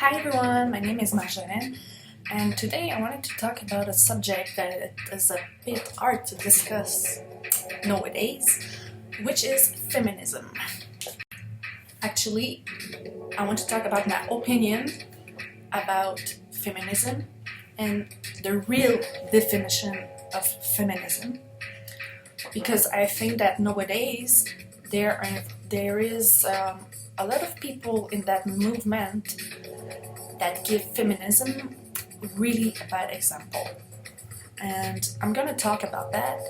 Hi everyone, my name is Marjolaine, and today I wanted to talk about a subject that is a bit hard to discuss nowadays, which is feminism. Actually, I want to talk about my opinion about feminism and the real definition of feminism, because I think that nowadays there is a lot of people in that movement that give feminism really a bad example. And I'm gonna talk about that,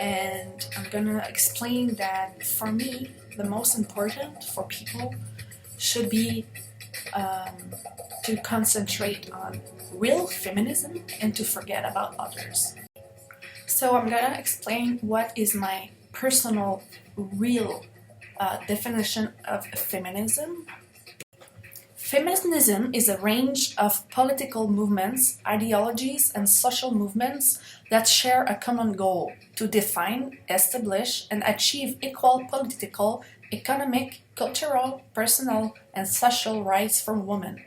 and I'm gonna explain that for me, the most important for people should be to concentrate on real feminism and to forget about others. So I'm gonna explain what is my personal, real definition of feminism. Feminism is a range of political movements, ideologies, and social movements that share a common goal to define, establish, and achieve equal political, economic, cultural, personal, and social rights for women.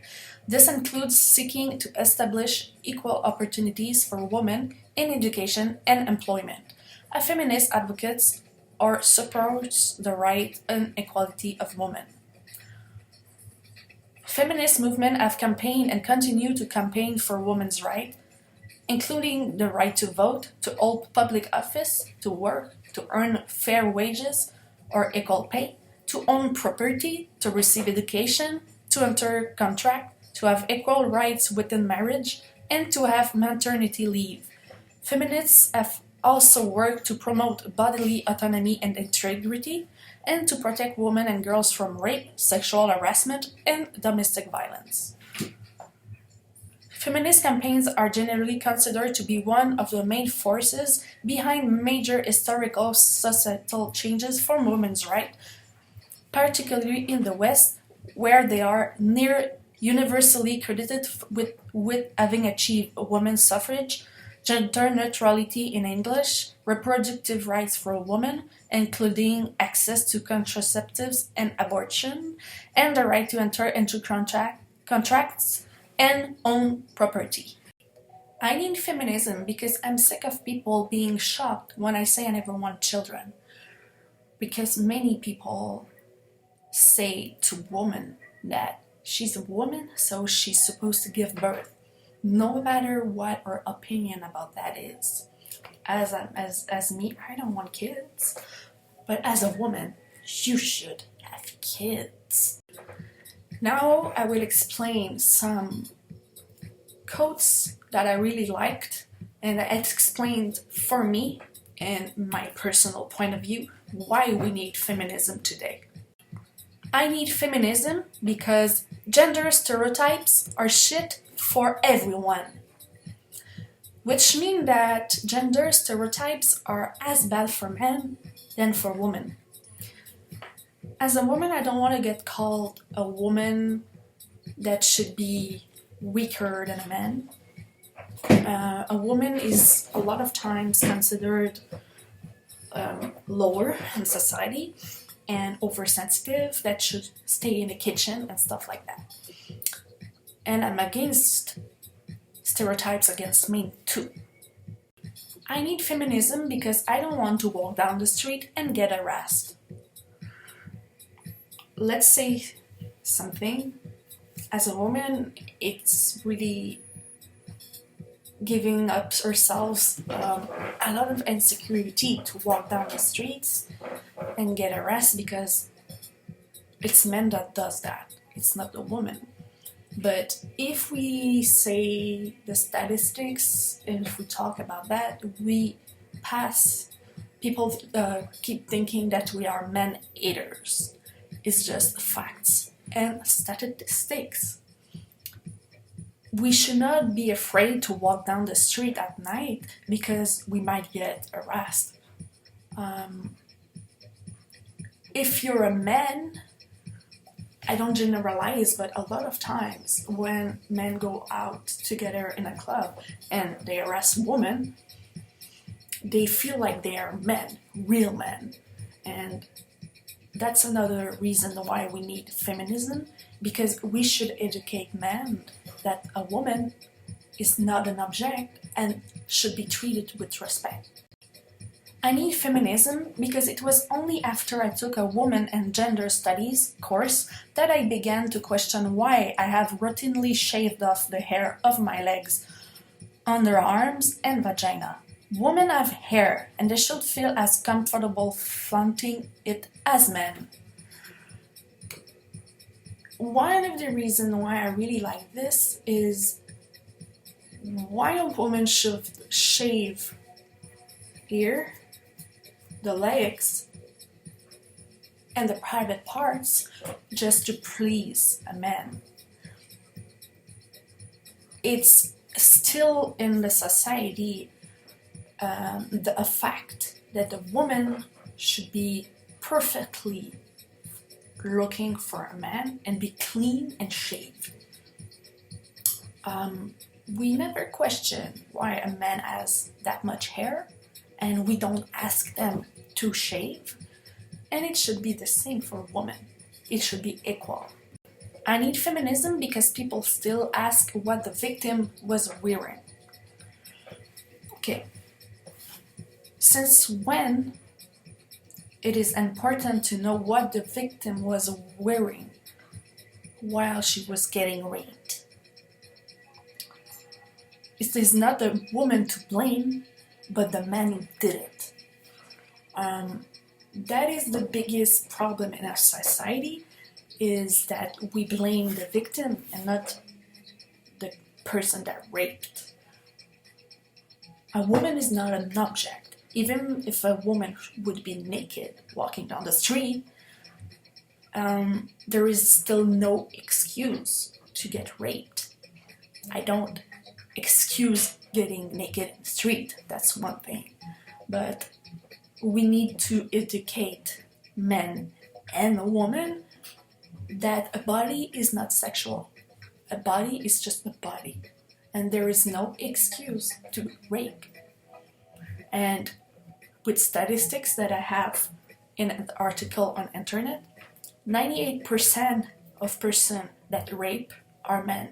This includes seeking to establish equal opportunities for women in education and employment. A feminist advocates or supports the right and equality of women. Feminist movements have campaigned and continue to campaign for women's rights, including the right to vote, to hold public office, to work, to earn fair wages or equal pay, to own property, to receive education, to enter contract, to have equal rights within marriage, and to have maternity leave. Feminists have also worked to promote bodily autonomy and integrity, and to protect women and girls from rape, sexual harassment, and domestic violence. Feminist campaigns are generally considered to be one of the main forces behind major historical societal changes for women's rights, particularly in the West, where they are near universally credited with having achieved women's suffrage, gender neutrality in English, reproductive rights for women, including access to contraceptives and abortion, and the right to enter into contracts and own property. I need feminism because I'm sick of people being shocked when I say I never want children. Because many people say to women that she's a woman, so she's supposed to give birth, no matter what her opinion about that is. As me, I don't want kids, but as a woman, you should have kids. Now I will explain some quotes that I really liked, and it explained for me and my personal point of view why we need feminism today. I need feminism because gender stereotypes are shit for everyone. Which means that gender stereotypes are as bad for men than for women. As a woman, I don't want to get called a woman that should be weaker than a man. A woman is a lot of times considered lower in society and oversensitive, that should stay in the kitchen and stuff like that. And I'm against stereotypes against men too. I need feminism because I don't want to walk down the street and get harassed. Let's say something. As a woman, it's really giving up ourselves a lot of insecurity to walk down the streets and get harassed because it's men that does that. It's not the woman. But if we say the statistics, and if we talk about that, we pass. People keep thinking that we are men haters. It's just facts and statistics. We should not be afraid to walk down the street at night because we might get harassed. If you're a man, I don't generalize, but a lot of times when men go out together in a club and they harass women, they feel like they are men, real men. And that's another reason why we need feminism, because we should educate men that a woman is not an object and should be treated with respect. I need feminism because it was only after I took a woman and gender studies course that I began to question why I have routinely shaved off the hair of my legs, underarms, and vagina. Women have hair and they should feel as comfortable flaunting it as men. One of the reasons why I really like this is why a woman should shave here, the legs, and the private parts just to please a man. It's still in the society a fact that a woman should be perfectly looking for a man and be clean and shaved. We never question why a man has that much hair, and we don't ask them to shave, and it should be the same for women. It should be equal. I need feminism because people still ask what the victim was wearing. Okay, since when it is important to know what the victim was wearing while she was getting raped? It is not the woman to blame, but the man who did it. That is the biggest problem in our society, is that we blame the victim and not the person that raped. A woman is not an object. Even if a woman would be naked walking down the street, there is still no excuse to get raped. I don't excuse getting naked in the street, that's one thing. But we need to educate men and a woman that a body is not sexual. A body is just a body. And there is no excuse to rape. And with statistics that I have in an article on internet, 98% of persons that rape are men.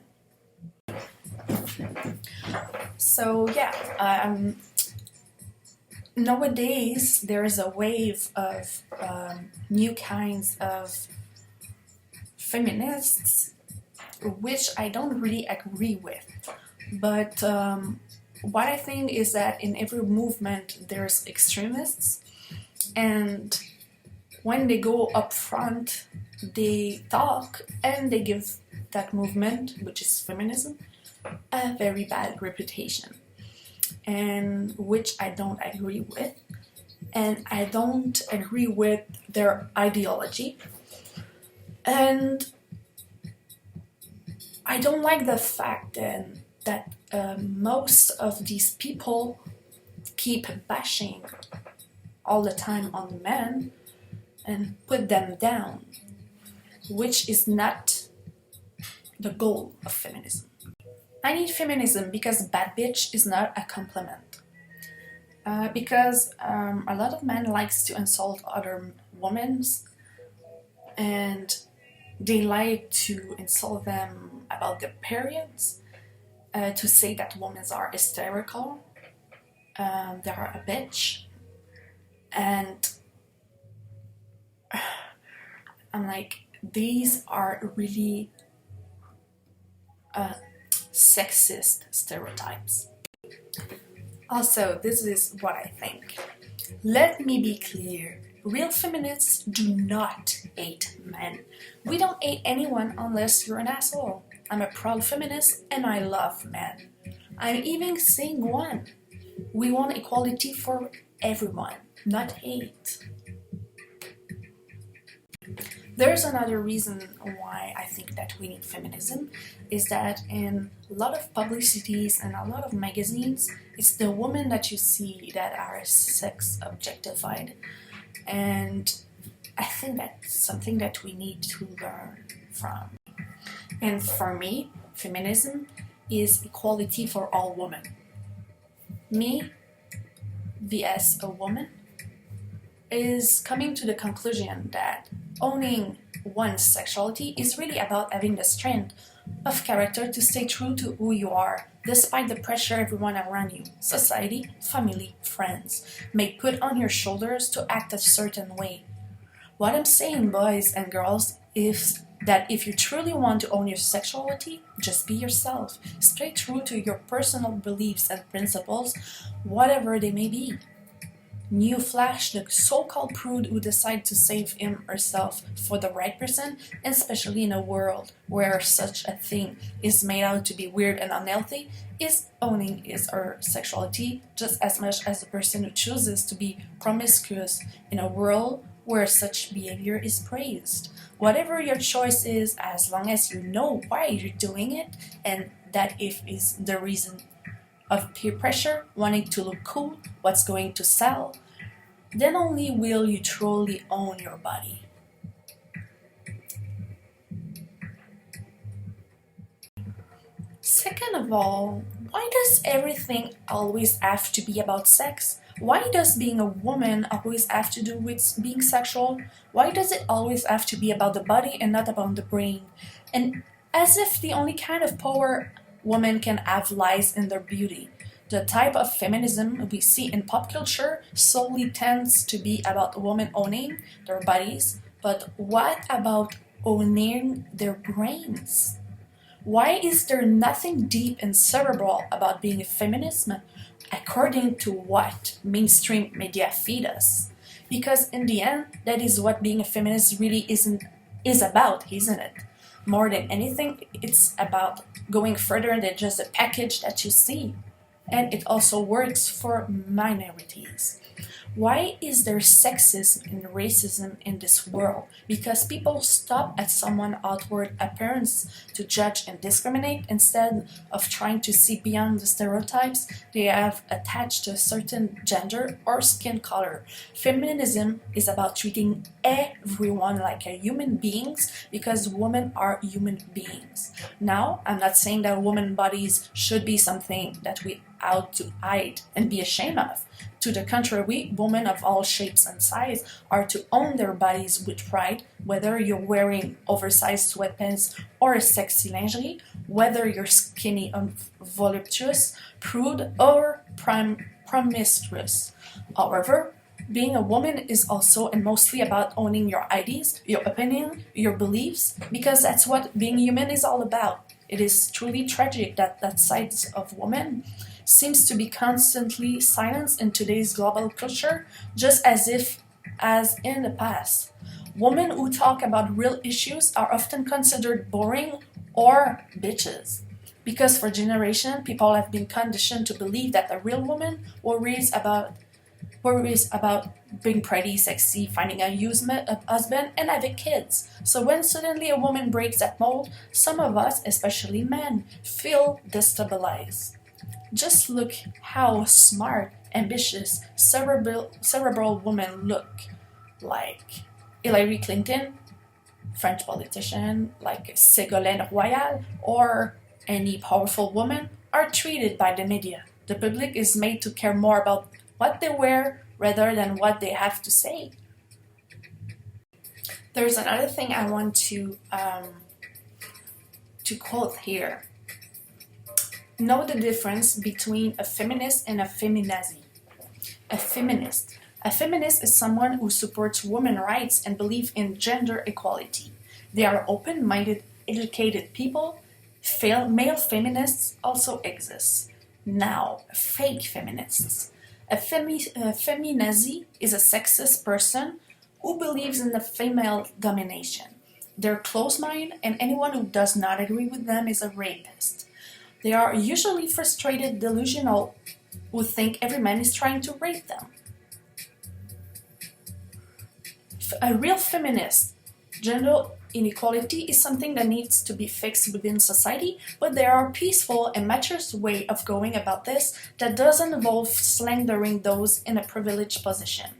So yeah, nowadays there is a wave of new kinds of feminists, which I don't really agree with. But what I think is that in every movement there's extremists, and when they go up front, they talk and they give that movement, which is feminism, a very bad reputation, and which I don't agree with. And I don't agree with their ideology. And I don't like the fact that most of these people keep bashing all the time on men and put them down, which is not the goal of feminism. I need feminism because bad bitch is not a compliment. Because a lot of men likes to insult other women, and they like to insult them about their periods, to say that women are hysterical, they are a bitch, and I'm like, these are really sexist stereotypes. Also, this is what I think. Let me be clear. Real feminists do not hate men. We don't hate anyone unless you're an asshole. I'm a proud feminist and I love men. I'm even saying one. We want equality for everyone, not hate. There's another reason why I think that we need feminism, is that in a lot of publicities and a lot of magazines, it's the women that you see that are sex objectified. And I think that's something that we need to learn from. And for me, feminism is equality for all women. Me vs a woman, is coming to the conclusion that owning one's sexuality is really about having the strength of character to stay true to who you are, despite the pressure everyone around you, society, family, friends, may put on your shoulders to act a certain way. What I'm saying, boys and girls, is that if you truly want to own your sexuality, just be yourself. Stay true to your personal beliefs and principles, whatever they may be. New Flash, the so-called prude who decides to save him or herself for the right person, especially in a world where such a thing is made out to be weird and unhealthy, is owning his or her sexuality just as much as the person who chooses to be promiscuous in a world where such behavior is praised. Whatever your choice is, as long as you know why you're doing it, and that if is the reason of peer pressure, wanting to look cool, what's going to sell, then only will you truly own your body. Second of all, why does everything always have to be about sex? Why does being a woman always have to do with being sexual? Why does it always have to be about the body and not about the brain? And as if the only kind of power women can have lies in their beauty. The type of feminism we see in pop culture solely tends to be about women owning their bodies, but what about owning their brains? Why is there nothing deep and cerebral about being a feminist according to what mainstream media feed us? Because in the end, that is what being a feminist really is about, isn't it? More than anything, it's about going further than just a package that you see. And it also works for minorities. Why is there sexism and racism in this world? Because people stop at someone's outward appearance to judge and discriminate instead of trying to see beyond the stereotypes they have attached to a certain gender or skin color. Feminism is about treating everyone like a human beings because women are human beings. Now, I'm not saying that women bodies should be something that we out to hide and be ashamed of. To the contrary, women of all shapes and sizes are to own their bodies with pride, whether you're wearing oversized sweatpants or a sexy lingerie, whether you're skinny and voluptuous, prude, or promiscuous. However, being a woman is also and mostly about owning your ideas, your opinion, your beliefs, because that's what being human is all about. It is truly tragic that that side of women seems to be constantly silenced in today's global culture, just as in the past. Women who talk about real issues are often considered boring or bitches. Because for generations, people have been conditioned to believe that a real woman worries about being pretty, sexy, finding a husband, and having kids. So when suddenly a woman breaks that mold, some of us, especially men, feel destabilized. Just look how smart, ambitious, cerebral women look, like Hillary Clinton, French politician like Ségolène Royal, or any powerful woman, are treated by the media. The public is made to care more about what they wear rather than what they have to say. There's another thing I want to quote here. Know the difference between a feminist and a feminazi. A feminist. A feminist is someone who supports women's rights and believes in gender equality. They are open-minded, educated people. Male feminists also exist. Now, fake feminists. A feminazi is a sexist person who believes in the female domination. They're close-minded, and anyone who does not agree with them is a rapist. They are usually frustrated, delusional, who think every man is trying to rape them. A real feminist, gender inequality is something that needs to be fixed within society, but there are peaceful and mature way of going about this that doesn't involve slandering those in a privileged position.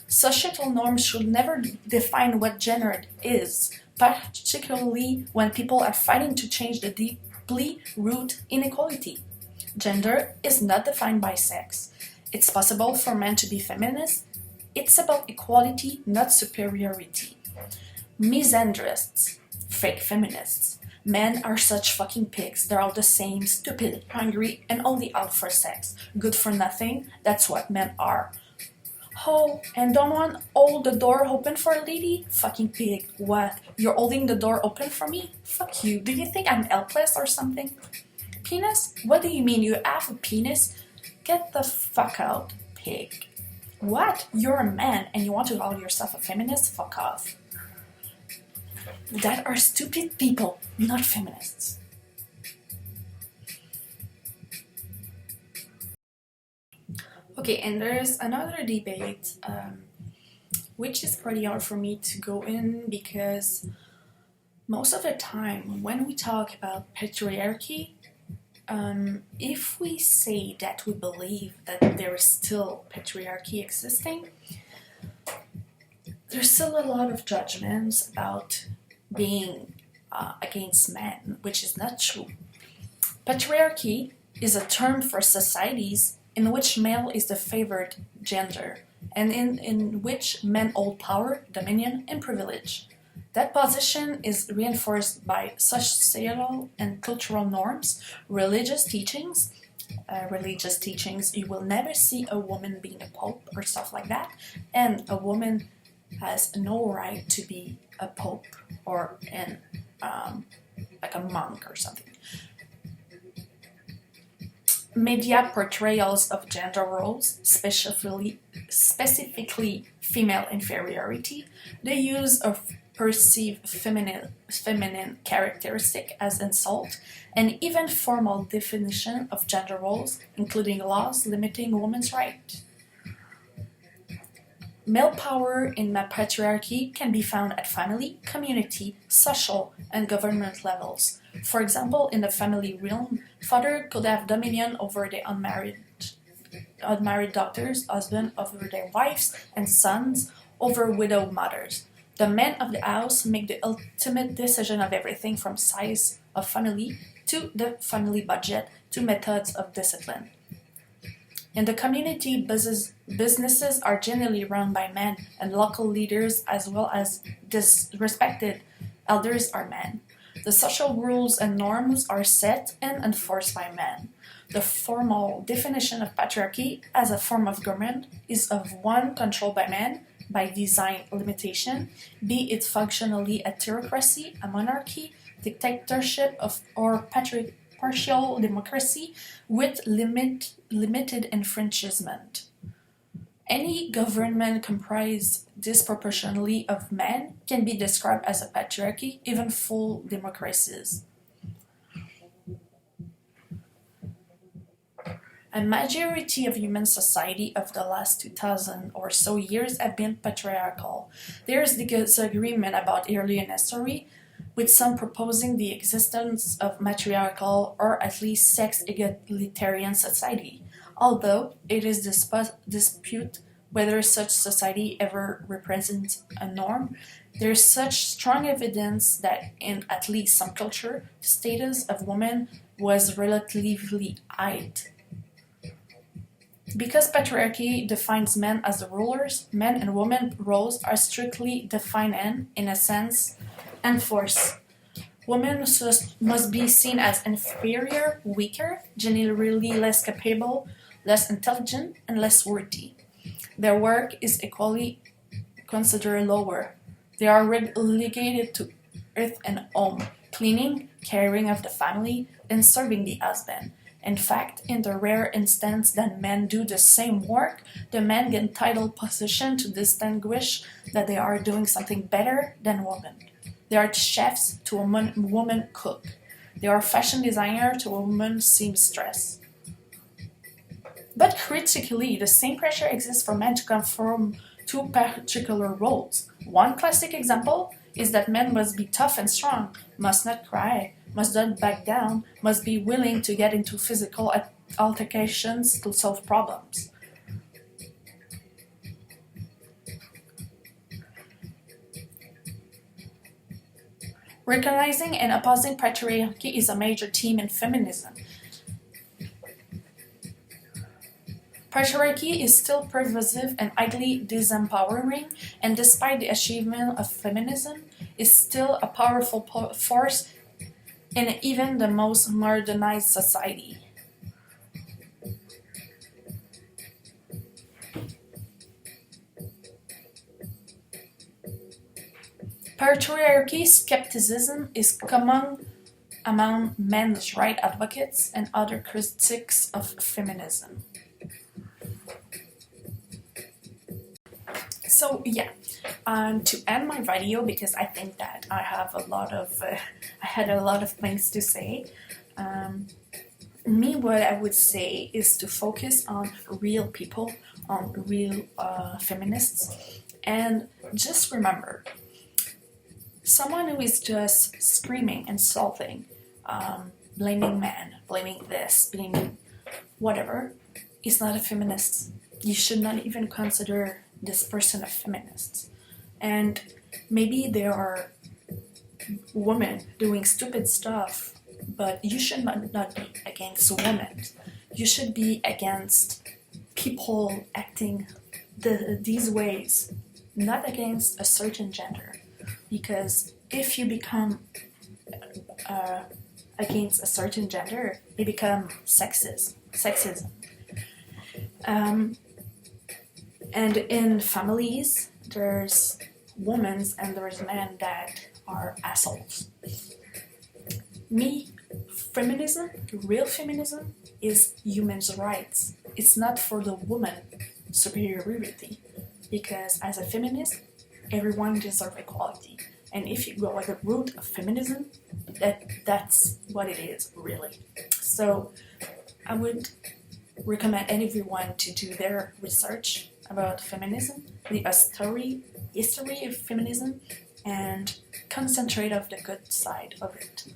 Societal norms should never define what gender is, particularly when people are fighting to change the deeply rooted inequality. Gender is not defined by sex. It's possible for men to be feminist It's about equality, not superiority. Misandrists, fake feminists. Men are such fucking pigs. They're all the same, stupid, hungry, and only out for sex. Good for nothing. That's what men are. Oh, and don't want hold the door open for a lady? Fucking pig. What? You're holding the door open for me? Fuck you. Do you think I'm helpless or something? Penis? What do you mean you have a penis? Get the fuck out, pig. What? You're a man and you want to call yourself a feminist? Fuck off. That are stupid people, not feminists. Okay, and there's another debate, which is pretty hard for me to go in because most of the time when we talk about patriarchy, if we say that we believe that there is still patriarchy existing, there's still a lot of judgments about being against men, which is not true. Patriarchy is a term for societies in which male is the favored gender and in which men hold power, dominion, and privilege. That position is reinforced by societal and cultural norms, religious teachings. You will never see a woman being a pope or stuff like that, and a woman has no right to be a pope or like a monk or something. Media portrayals of gender roles, specifically female inferiority, the use of perceived feminine characteristic as insult, and even formal definition of gender roles, including laws limiting women's rights. Male power in the patriarchy can be found at family, community, social, and government levels. For example, in the family realm, father could have dominion over the unmarried daughters, husband over their wives, and sons over widowed mothers. The men of the house make the ultimate decision of everything from size of family to the family budget to methods of discipline. In the community, businesses are generally run by men, and local leaders, as well as disrespected elders, are men. The social rules and norms are set and enforced by men. The formal definition of patriarchy as a form of government is of one controlled by men by design limitation, be it functionally a theocracy, a monarchy, dictatorship, or partial democracy with limited enfranchisement. Any government comprised disproportionately of men can be described as a patriarchy, even full democracies. A majority of human society of the last 2000 or so years have been patriarchal. There is disagreement about earlier history, with some proposing the existence of matriarchal or at least sex egalitarian society, although it is disputed whether such society ever represents a norm. There is such strong evidence that in at least some culture, the status of women was relatively high. Because patriarchy defines men as the rulers, men and women roles are strictly defined and, in a sense, enforced. Women must be seen as inferior, weaker, generally less capable, less intelligent, and less worthy. Their work is equally considered lower. They are relegated to earth and home, cleaning, caring of the family, and serving the husband. In fact, in the rare instance that men do the same work, the men get entitled position to distinguish that they are doing something better than women. They are chefs to a woman cook. They are fashion designer to a woman seamstress. But critically, the same pressure exists for men to conform to particular roles. One classic example is that men must be tough and strong, must not cry, must not back down, must be willing to get into physical altercations to solve problems. Recognizing and opposing patriarchy is a major theme in feminism. Patriarchy is still pervasive and highly disempowering, and despite the achievement of feminism, is still a powerful force in even the most modernized society. Patriarchy skepticism is common among men's rights advocates and other critics of feminism. So yeah, to end my video, because I think that I have a lot of I had a lot of things to say. What I would say is to focus on real people, on real feminists, and just remember, someone who is just screaming, insulting, blaming men, blaming this, blaming whatever, is not a feminist. You should not even consider this person a feminist. And maybe there are women doing stupid stuff, but you should not be against women. You should be against people acting these ways, not against a certain gender. Because if you become against a certain gender, it becomes sexism. And in families, there's women and there's men that are assholes. Feminism, real feminism, is human rights. It's not for the woman superiority. Because as a feminist, everyone deserves equality. And if you go at the root of feminism, that's what it is, really. So I would recommend everyone to do their research about feminism, the history of feminism, and concentrate on the good side of it.